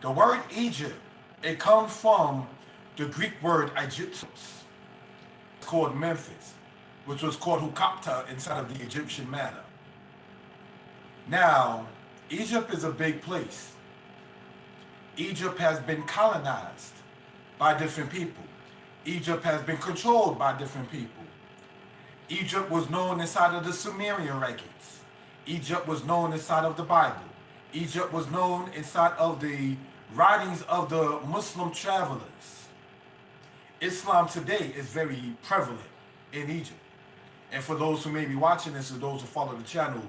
The word Egypt, it comes from the Greek word Egyptus, called Memphis, which was called Hukapta inside of the Egyptian manner. Now, Egypt is a big place. Egypt has been colonized by different people. Egypt has been controlled by different people. Egypt was known inside of the Sumerian records. Egypt was known inside of the Bible. Egypt was known inside of the writings of the Muslim travelers. Islam today is very prevalent in Egypt. And for those who may be watching this or those who follow the channel,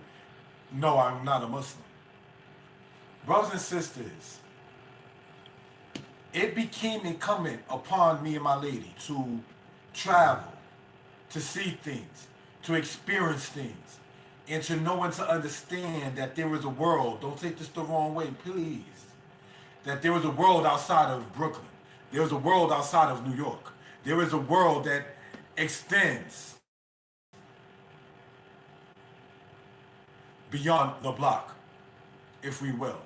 no, I'm not a Muslim. Brothers and sisters, it became incumbent upon me and my lady to travel, to see things, to experience things, and to know and to understand that there is a world. Don't take this the wrong way, please. That there is a world outside of Brooklyn. There is a world outside of New York. There is a world that extends beyond the block, if we will.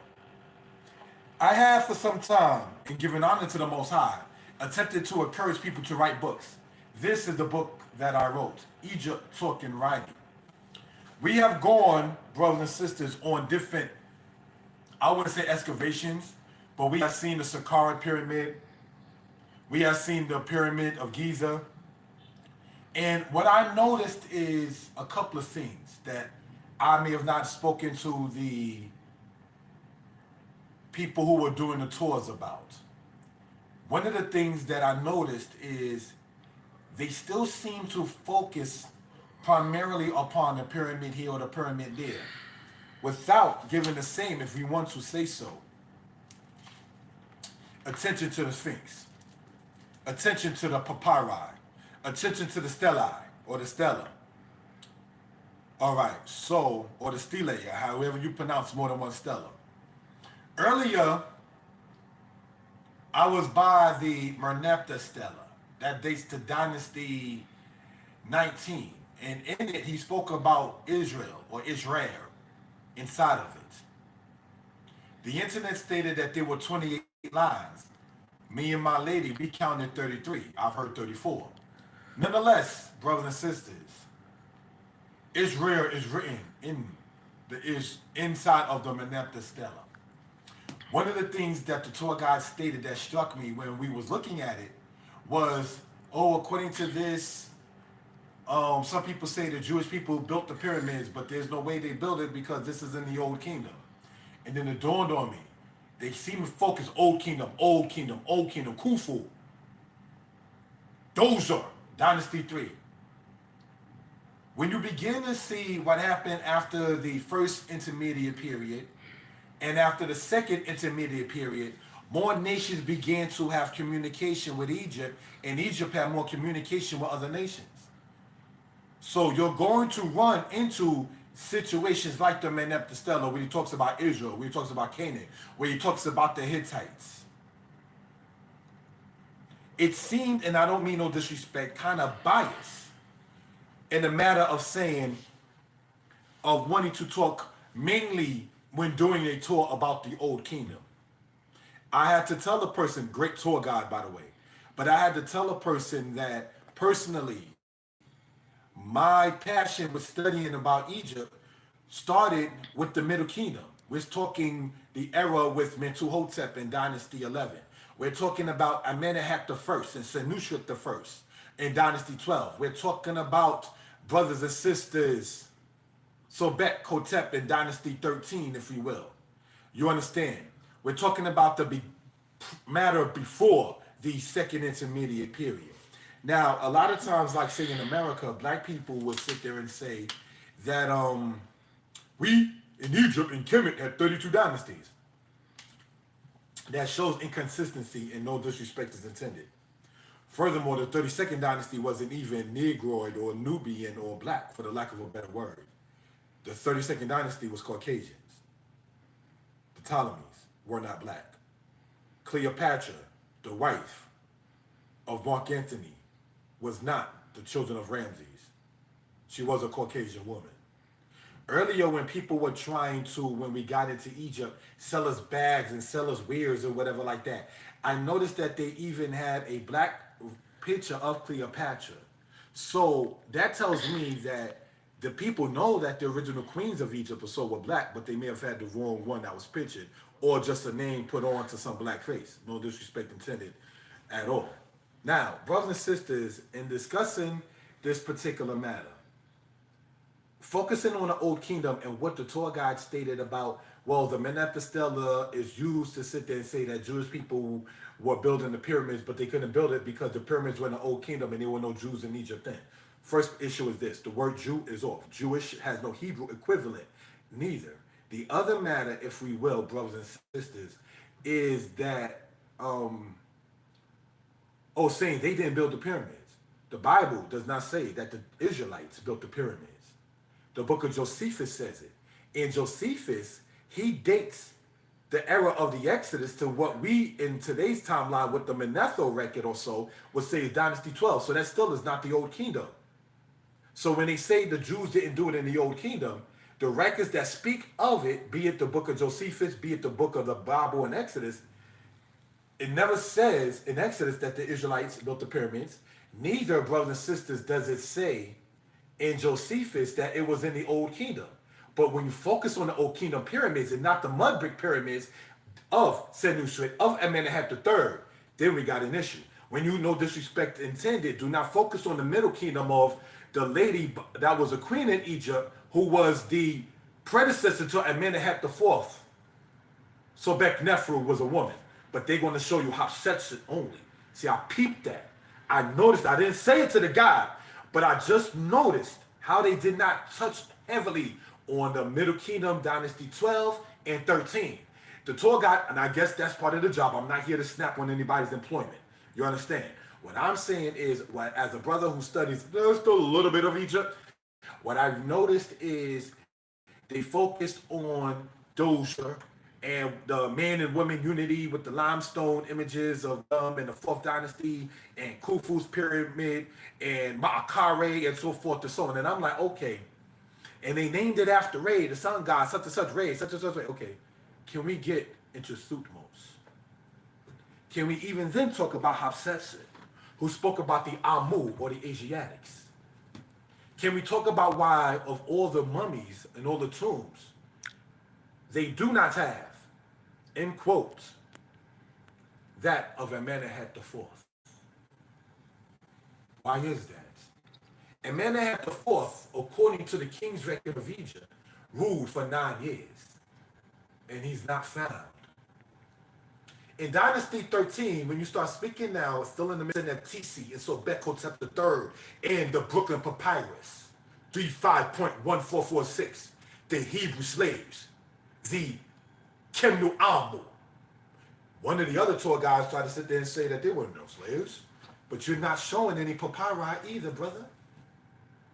I have for some time, in giving honor to the Most High, attempted to encourage people to write books. This is the book that I wrote, Egypt Talk and Writing. We have gone, brothers and sisters, on different, I wouldn't say excavations, but we have seen the Saqqara Pyramid. We have seen the Pyramid of Giza. And what I noticed is a couple of things that I may have not spoken to the people who were doing the tours about. One of the things that I noticed is they still seem to focus primarily upon the pyramid here or the pyramid there, without giving the same, if we want to say so, attention to the Sphinx, attention to the papyri, attention to the stelae or the stela. All right, so, or the stelae, however you pronounce more than one stela. Earlier, I was by the Merneptah stela that dates to Dynasty 19. And in it, he spoke about Israel or Israel inside of it. The internet stated that there were 28 lines. Me and my lady, we counted 33. I've heard 34. Nonetheless, brothers and sisters, Israel is written inside of the Merneptah stela. One of the things that the tour guide stated that struck me when we was looking at it was, according to this, some people say the Jewish people built the pyramids, but there's no way they built it because this is in the Old Kingdom. And then it dawned on me, they seem to focus Old Kingdom, Old Kingdom, Old Kingdom, Khufu, Dozer, Dynasty 3. When you begin to see what happened after the first intermediate period and after the second intermediate period, more nations began to have communication with Egypt, and Egypt had more communication with other nations. So you're going to run into situations like the Merneptah stela, where he talks about Israel, where he talks about Canaan, where he talks about the Hittites. It seemed, and I don't mean no disrespect, kind of biased in the matter of saying, of wanting to talk mainly when doing a tour about the Old Kingdom. I had to tell a person, great tour guide by the way, but I had to tell a person that personally, my passion with studying about Egypt started with the Middle Kingdom. We're talking the era with Mentuhotep in Dynasty 11. We're talking about Amenemhat I and Senusret I in Dynasty 12. We're talking about brothers and sisters, Sobek Hotep in Dynasty 13, if you will. You understand? We're talking about the matter before the second intermediate period. Now, a lot of times, like say in America, black people will sit there and say that we in Egypt and Kemet had 32 dynasties. That shows inconsistency and no disrespect is intended. Furthermore, the 32nd dynasty wasn't even Negroid or Nubian or black, for the lack of a better word. The 32nd dynasty was Caucasians. The Ptolemies were not black. Cleopatra, the wife of Mark Antony, was not the children of Ramses. She was a Caucasian woman. Earlier, when people were trying to, when we got into Egypt, sell us bags and sell us wares or whatever like that, I noticed that they even had a black picture of Cleopatra. So that tells me that the people know that the original queens of Egypt or so were black, but they may have had the wrong one that was pictured, or just a name put on to some black face. No disrespect intended at all. Now, brothers and sisters, in discussing this particular matter, focusing on the Old Kingdom and what the tour guide stated about, well, the Meneptah Stela is used to sit there and say that Jewish people were building the pyramids, but they couldn't build it because the pyramids were in the Old Kingdom and there were no Jews in Egypt then. First issue is this: the word Jew is off. Jewish has no Hebrew equivalent, neither. The other matter, if we will, brothers and sisters, is that saying they didn't build the pyramids. The Bible does not say that the Israelites built the pyramids. The book of Josephus says it. In Josephus, he dates the era of the Exodus to what we in today's timeline with the Manetho record or so would say is Dynasty 12. So that still is not the Old Kingdom. So when they say the Jews didn't do it in the Old Kingdom, the records that speak of it, be it the book of Josephus, be it the book of the Bible and Exodus, it never says in Exodus that the Israelites built the pyramids. Neither, brothers and sisters, does it say in Josephus that it was in the Old Kingdom. But when you focus on the Old Kingdom pyramids and not the mud brick pyramids of Senusret, of Amenhotep III, then we got an issue. When you, no disrespect intended, do not focus on the Middle Kingdom of the lady that was a queen in Egypt who was the predecessor to Amenhotep IV. So Neferu was a woman. But they're going to show you Hatshepsut only. See, I peeped that. I noticed, I didn't say it to the guy, but I just noticed how they did not touch heavily on the Middle Kingdom, Dynasty 12 and 13. The tour guide, and I guess that's part of the job. I'm not here to snap on anybody's employment. You understand? What I'm saying is, as a brother who studies just a little bit of Egypt, what I've noticed is they focused on Dozier and the man and woman unity with the limestone images of them in the 4th dynasty and Khufu's pyramid and Ma'akare and so forth and so on. And I'm like, okay. And they named it after Ray, the sun god, such and such Ray, such and such Ray. Okay, can we get into Thutmose? Can we even then talk about Hatshepsut, who spoke about the Amu or the Asiatics? Can we talk about why of all the mummies and all the tombs, they do not have, in quotes, that of Amenhotep IV? Why is that? Amenhotep IV, according to the King's Record of Egypt, ruled for 9 years, and he's not found. In Dynasty 13, when you start speaking now, it's still in the midst of Tisi and Sobekotep III and the Brooklyn Papyrus, 35.1446, the Hebrew slaves, the Kemnu Amu. One of the other tour guys tried to sit there and say that there were no slaves, but you're not showing any papyri either, brother.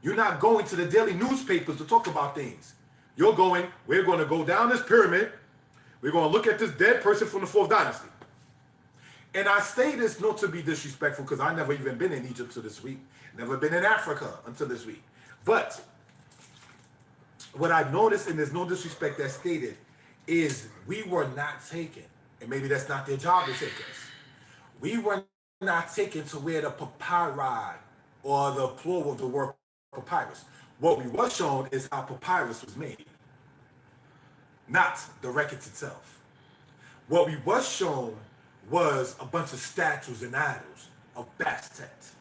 You're not going to the daily newspapers to talk about things. You're going, we're going to go down this pyramid. We're going to look at this dead person from the 4th dynasty. And I say this not to be disrespectful because I've never even been in Egypt till this week. Never been in Africa until this week. But what I noticed, and there's no disrespect that's stated, is we were not taken. And maybe that's not their job to take us. We were not taken to where the papyri, or the plural of the word papyrus. What we were shown is how papyrus was made, not the records itself. What we was shown was a bunch of statues and idols of Bastet.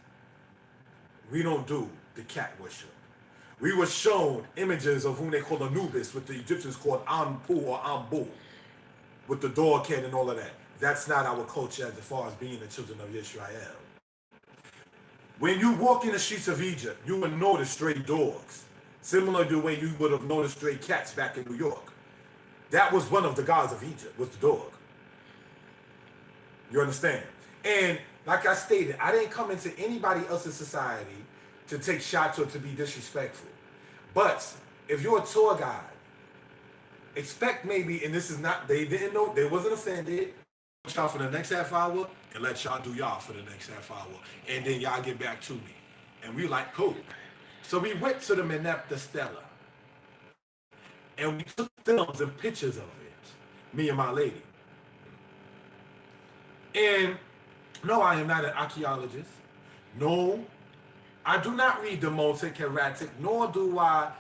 We don't do the cat worship. We were shown images of whom they call Anubis, what the Egyptians called Anpu or Ambu, with the dog head and all of that. That's not our culture as far as being the children of Israel. When you walk in the streets of Egypt, you will notice stray dogs, similar to the way you would have noticed stray cats back in New York. That was one of the gods of Egypt, was the dog. You understand? And like I stated, I didn't come into anybody else's society to take shots or to be disrespectful. But if you're a tour guide, expect maybe, and this is not, they didn't know, they wasn't offended. Y'all for the next half hour, and let y'all do y'all for the next half hour. And then y'all get back to me. And we like, cool. So we went to the Meneptah Stela. and we took films and pictures of it, me and my lady. And no, I am not an archaeologist. No, I do not read the Mosaic Hieratic, nor do I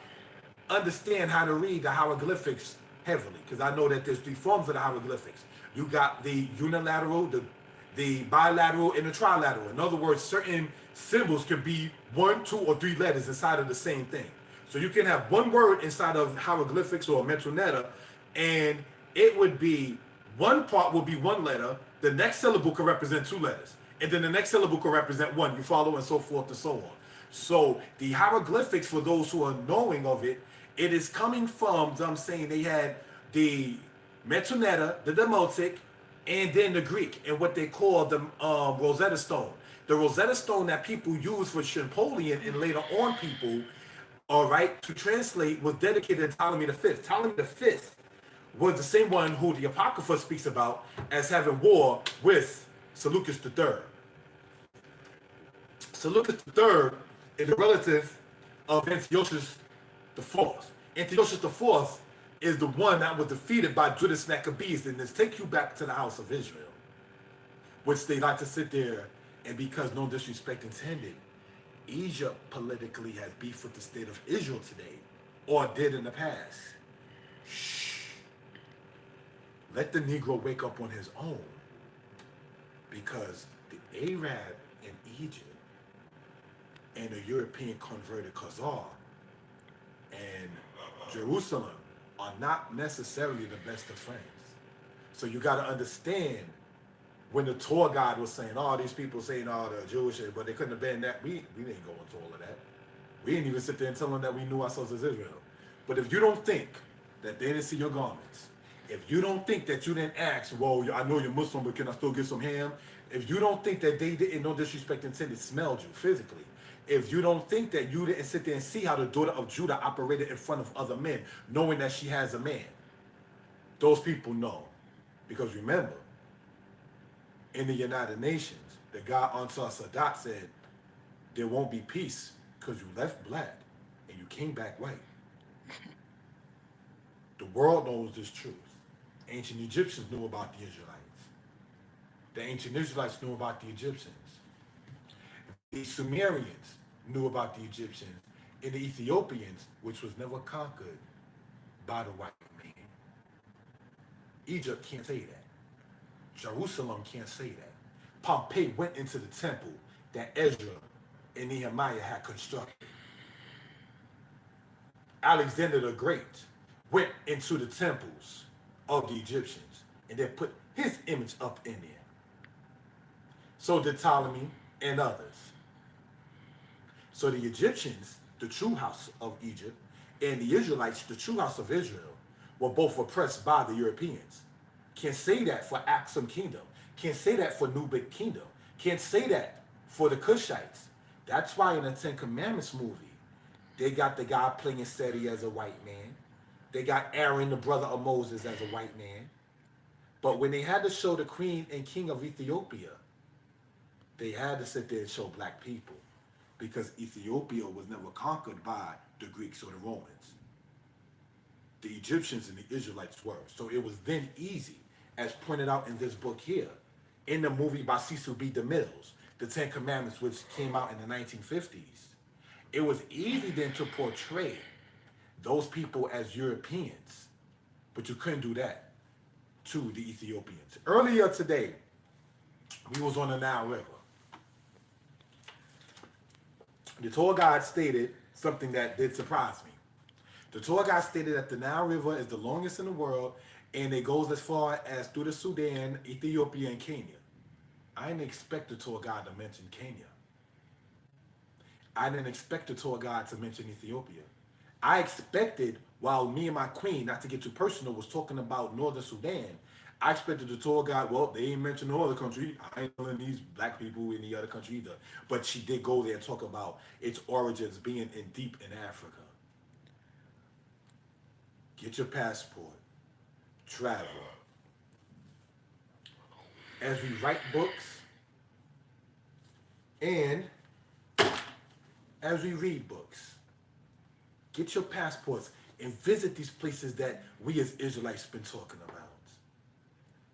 understand how to read the hieroglyphics heavily, because I know that there's three forms of the hieroglyphics. You got the unilateral, the bilateral, and the trilateral. In other words, certain symbols can be one, two, or three letters inside of the same thing. So you can have one word inside of hieroglyphics or metroneta, and it would be one part will be one letter, the next syllable could represent two letters, and then the next syllable could represent one. You follow, and so forth and so on. So the hieroglyphics, for those who are knowing of it, it is coming from, I'm saying they had the metroneta, the Demotic, and then the Greek, and what they call the Rosetta Stone. The Rosetta Stone that people use for Champollion and later on people, all right, to translate, was dedicated to Ptolemy V. Ptolemy V was the same one who the Apocrypha speaks about as having war with Seleucus III. Seleucus III is a relative of Antiochus IV. Antiochus IV is the one that was defeated by Judas Maccabees, and this take you back to the house of Israel, which they like to sit there, and because no disrespect intended, Egypt politically has beef with the state of Israel today, or did in the past. Shh. Let the Negro wake up on his own, because the Arab in Egypt and the European converted Khazar and Jerusalem are not necessarily the best of friends. So you got to understand, when the tour guide was saying, oh, these people saying, oh, the Jewish, but they couldn't have been that. We didn't go into all of that. We didn't even sit there and tell them that we knew ourselves as Israel. But if you don't think that they didn't see your garments, if you don't think that you didn't ask, well, I know you're Muslim, but can I still get some ham? If you don't think that they didn't, no disrespect intended, smelled you physically, if you don't think that you didn't sit there and see how the daughter of Judah operated in front of other men, knowing that she has a man, those people know. Because remember, in the United Nations, the guy Ansar Sadat said, there won't be peace because you left black and you came back white. The world knows this truth. Ancient Egyptians knew about the Israelites. The ancient Israelites knew about the Egyptians. The Sumerians knew about the Egyptians. And the Ethiopians, which was never conquered by the white man. Egypt can't say that. Jerusalem can't say that. Pompey went into the temple that Ezra and Nehemiah had constructed. Alexander the Great went into the temples of the Egyptians and then put his image up in there. So did Ptolemy and others. So the Egyptians, the true house of Egypt, and the Israelites, the true house of Israel, were both oppressed by the Europeans. Can't say that for Aksum Kingdom. Can't say that for Nubic Kingdom. Can't say that for the Cushites. That's why in the Ten Commandments movie, they got the guy playing Seti as a white man. They got Aaron, the brother of Moses, as a white man. But when they had to show the queen and king of Ethiopia, they had to sit there and show black people, because Ethiopia was never conquered by the Greeks or the Romans. The Egyptians and the Israelites were. So it was then easy, as pointed out in this book here, in the movie by Cecil B. DeMille, The Ten Commandments, which came out in the 1950s. It was easy then to portray those people as Europeans, but you couldn't do that to the Ethiopians. Earlier today, we was on the Nile River. The tour guide stated something that did surprise me. The tour guide stated that the Nile River is the longest in the world, and it goes as far as through the Sudan, Ethiopia, and Kenya. I didn't expect the tour guide to mention Kenya. I didn't expect the tour guide to mention Ethiopia. I expected, while me and my queen, not to get too personal, was talking about Northern Sudan, I expected the tour guide, well, they ain't mentioned no other country. I ain't telling these black people in the other country either. But she did go there and talk about its origins being in deep in Africa. Get your passport. Travel. As we write books and as we read books, get your passports. and visit these places that we as Israelites been talking about.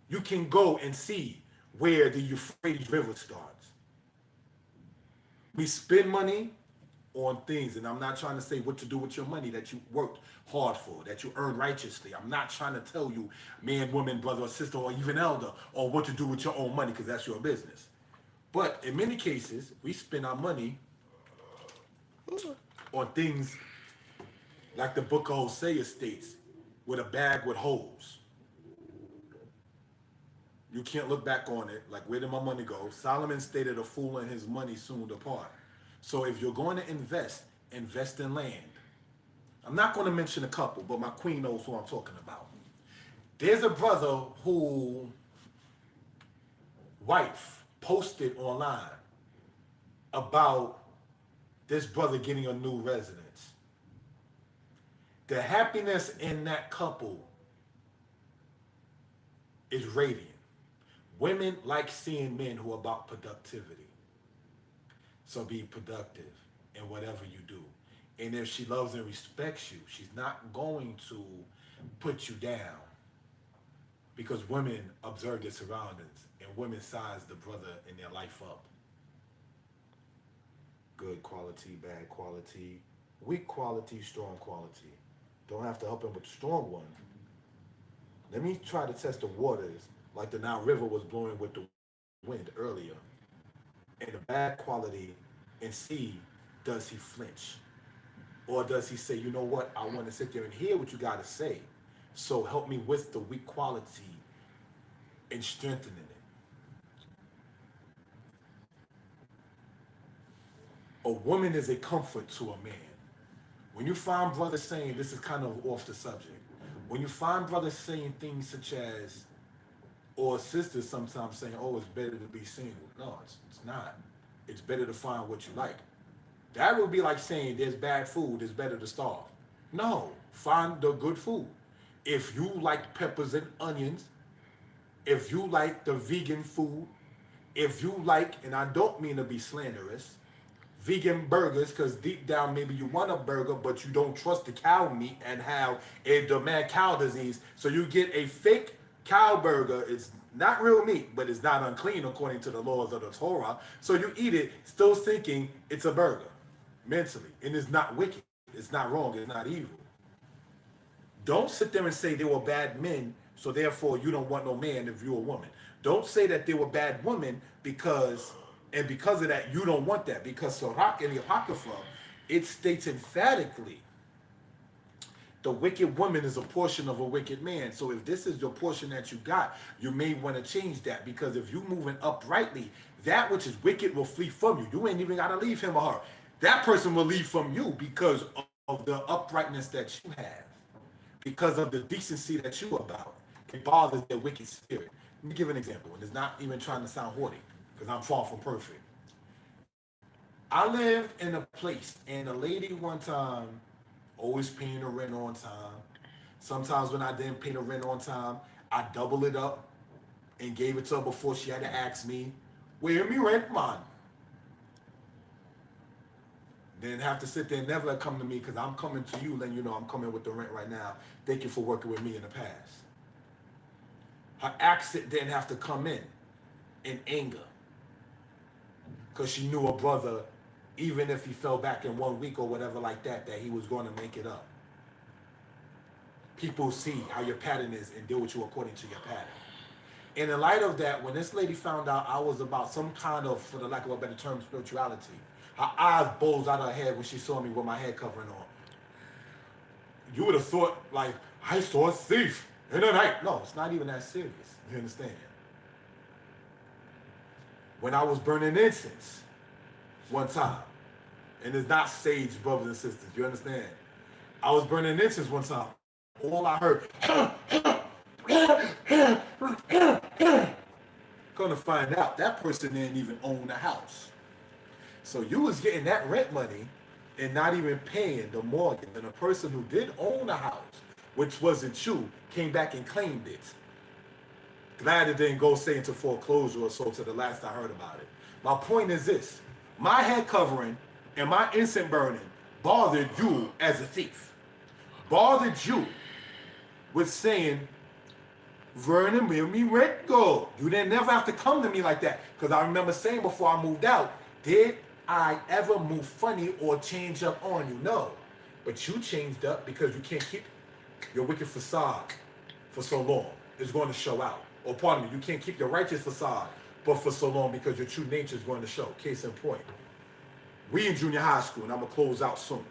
You can go and see where the Euphrates River starts. We spend money on things, and I'm not trying to say what to do with your money that you worked hard for, that you earned righteously. I'm not trying to tell you, man, woman, brother, or sister, or even elder, or what to do with your own money, because that's your business. But in many cases, we spend our money on things like the book of Hosea states, with a bag with holes. You can't look back on it, like, where did my money go? Solomon stated, a fool and his money soon depart. So if you're going to invest, invest in land. I'm not going to mention a couple, but my queen knows who I'm talking about. There's a brother who wife posted online about this brother getting a new residence. The happiness in that couple is radiant. Women like seeing men who are about productivity. So be productive in whatever you do. And if she loves and respects you, she's not going to put you down, because women observe their surroundings and women size the brother in their life up. Good quality, bad quality, weak quality, strong quality. Don't have to help him with the strong one. Let me try to test the waters like the Nile River was blowing with the wind earlier. And the bad quality, and see, does he flinch? Or does he say, you know what, I want to sit there and hear what you got to say. So help me with the weak quality and strengthening it. A woman is a comfort to a man. When you find brothers saying, this is kind of off the subject, when you find brothers saying things such as, or sisters sometimes saying, oh, it's better to be single. No, it's not. It's better to find what you like. That would be like saying there's bad food, it's better to starve. No, find the good food. If you like peppers and onions, if you like the vegan food, if you like, and I don't mean to be slanderous, vegan burgers, because deep down maybe you want a burger, but you don't trust the cow meat and how the mad cow disease. So you get a fake cow burger. It's not real meat, but it's not unclean according to the laws of the Torah. So you eat it still thinking it's a burger mentally. And it's not wicked. It's not wrong. It's not evil. Don't sit there and say they were bad men, so therefore you don't want no man if you're a woman. Don't say that they were bad women because of that you don't want that. Because Sirach in the Apocrypha, it states emphatically, the wicked woman is a portion of a wicked man. So if this is your portion that you got, you may want to change that, because if you moving uprightly, that which is wicked will flee from you. You ain't even got to leave him or her. That person will leave from you because of the uprightness that you have, because of the decency that you about. It bothers their wicked spirit. Let me give an example, and it's not even trying to sound haughty, because I'm far from perfect. I lived in a place, and a lady one time always paying the rent on time. Sometimes when I didn't pay the rent on time, I double it up and gave it to her before she had to ask me, where me rent, man? Didn't have to sit there and never come to me, because I'm coming to you, letting you know I'm coming with the rent right now. Thank you for working with me in the past. Her accent didn't have to come in anger, because she knew her brother, even if he fell back in 1 week or whatever like that, that he was going to make it up. People see how your pattern is and deal with you according to your pattern. And in light of that, when this lady found out I was about some kind of, for the lack of a better term, spirituality, her eyes bulged out of her head when she saw me with my head covering on. You would have thought, like, I saw a thief in the night. No, it's not even that serious. You understand? When I was burning incense one time, and it's not sage, brothers and sisters, you understand? I was burning incense one time. All I heard, gonna find out that person didn't even own the house. So you was getting that rent money and not even paying the mortgage. And the person who did own the house, which wasn't you, came back and claimed it. Glad it didn't go, say, into foreclosure or so, to the last I heard about it. My point is this: my head covering and my incense burning bothered you as a thief. bothered you with saying, Vernon, where me rent go? You didn't never have to come to me like that. Because I remember saying before I moved out, did I ever move funny or change up on you? No. But you changed up because you can't keep your wicked facade for so long. It's going to show out. Or pardon me, you can't keep your righteous facade but for so long because your true nature is going to show. Case in point. We in junior high school, and I'm going to close out soon.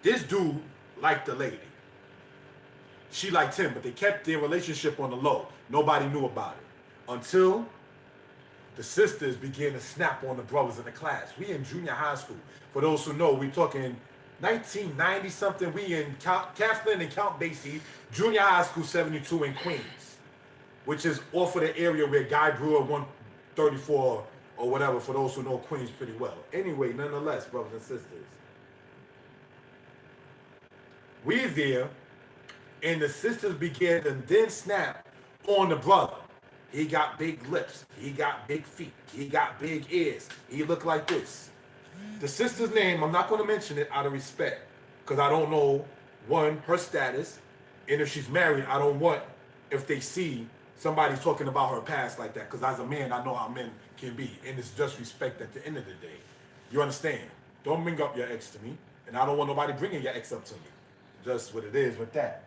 This dude liked the lady. She liked him, but they kept their relationship on the low. Nobody knew about it. Until the sisters began to snap on the brothers in the class. We in junior high school. For those who know, we talking 1990 something. We in Kathleen and Count Basie, junior high school 72 in Queens, which is off of the area where Guy Brewer 134 or whatever, for those who know Queens pretty well. Anyway, nonetheless, brothers and sisters, we're there, and the sisters began to then snap on the brother. He got big lips. He got big feet. He got big ears. He looked like this. The sister's name, I'm not going to mention it out of respect, because I don't know, one, her status, and if she's married, I don't want, if they see somebody talking about her past like that, because as a man, I know how men can be, and it's just respect at the end of the day. You understand? Don't bring up your ex to me, and I don't want nobody bringing your ex up to me. Just what it is with that.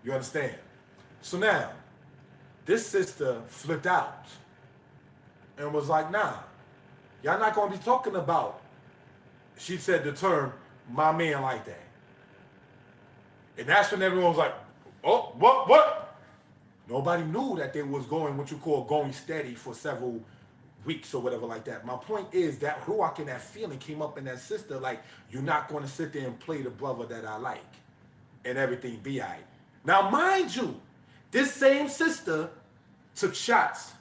You understand? So now, this sister flipped out and was like, nah, y'all not going to be talking about, she said the term, my man like that. And that's when everyone was like, oh, what? Nobody knew that they was going, what you call going steady for several weeks or whatever like that. My point is that ruach and that feeling came up in that sister, like, you're not going to sit there and play the brother that I like and everything be all right. Now, mind you, this same sister took shots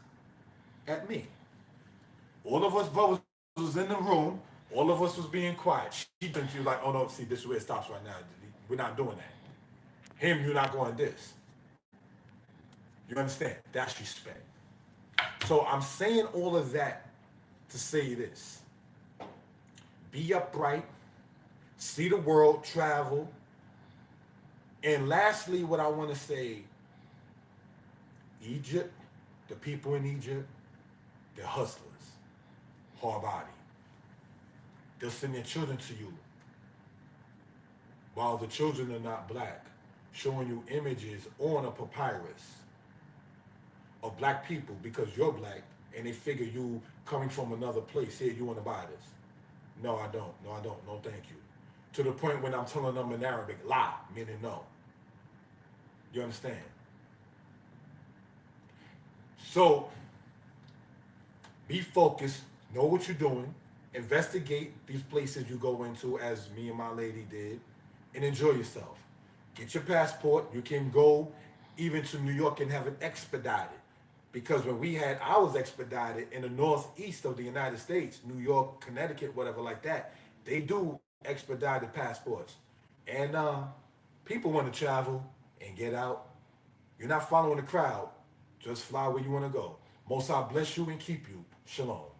at me. All of us brothers was in the room. All of us was being quiet. She was like, oh no, see, this is where it stops right now. We're not doing that. Him, you're not going this. You understand? That's respect. So I'm saying all of that to say this. Be upright. See the world, travel. And lastly, what I want to say, Egypt, the people in Egypt, they're hustlers, hard body. They'll send their children to you while the children are not black, showing you images on a papyrus of black people because you're black, and they figure you coming from another place. Here, you want to buy this. No, I don't. No, I don't. No, thank you. To the point when I'm telling them in Arabic, la, meaning no. You understand? So, be focused, know what you're doing, investigate these places you go into as me and my lady did, and enjoy yourself. Get your passport. You can go even to New York and have it expedited. Because when we had ours expedited in the northeast of the United States, New York, Connecticut, whatever like that, they do expedited passports. And people want to travel and get out. You're not following the crowd. Just fly where you want to go. Most High bless you and keep you. Shalom.